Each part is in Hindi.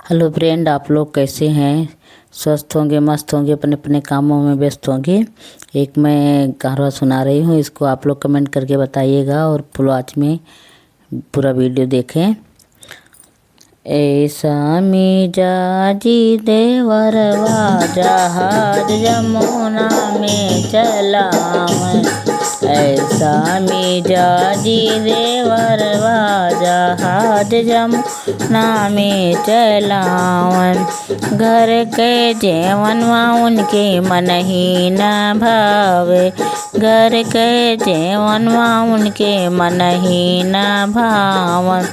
हेलो फ्रेंड, आप लोग कैसे हैं? स्वस्थ होंगे, मस्त होंगे, अपने अपने कामों में व्यस्त होंगे। एक मैं कहावत सुना रही हूँ, इसको आप लोग कमेंट करके बताइएगा और फुल वॉच में पूरा वीडियो देखें। ऐसा मिजाजी देवरवा जहाज जमुना में चला मैं। ऐसा मिजाजी देवरवा जहाज जमुना में चलावन। घर के जेवनवा उनके मन ही न भावे। घर के जेवनवा उनके मन ही न भावन।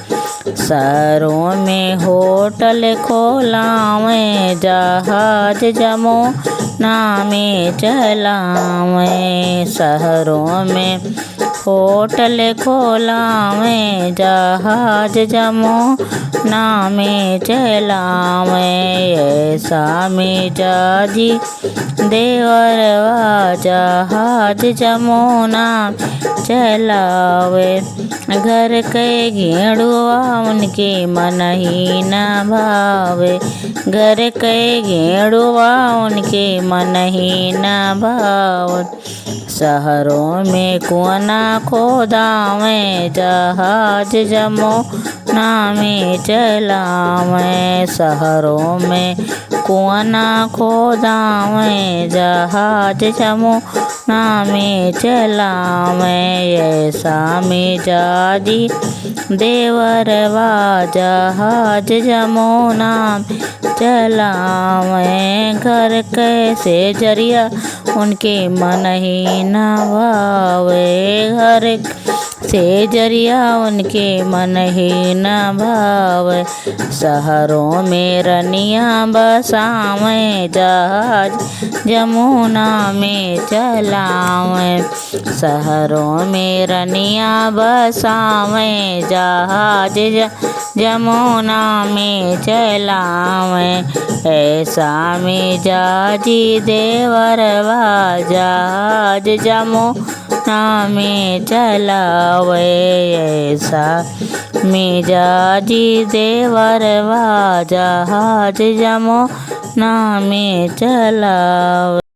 शहरों में होटल खोलावे जहाज जमुना में चलावे। शहरों में होटल खोलावे जहाज जमुना में चलावे। ऐसा मिजाजी देवरवा जहाज जमुना चलावे। घर के घेड़ुआ उनके मन ही न भावे। घर के घेड़ुआ उनके मन ही न भावे। शहरों में कुआं खोदावे जहाज जमुना में चलावे। शहरों में कुआं खोदावे जहाज जमुना में चलावे। ऐसा मिजाजी देवरवा जहाज जमुना चलावे। घर कैसे जरिया उनके मन ही न भावे। घर से जरिया उनके मन ही न भावे। शहरों में रनिया बसावे जहाज जमुना में चलावे। शहरों में रनिया बसावे जहाज जमुना में चलावे। ऐसा मिजाजी देवरवा जहाज जमुना में चलावे। ऐसा मिजाजी देवरवा जहाज जमुना में चलावे।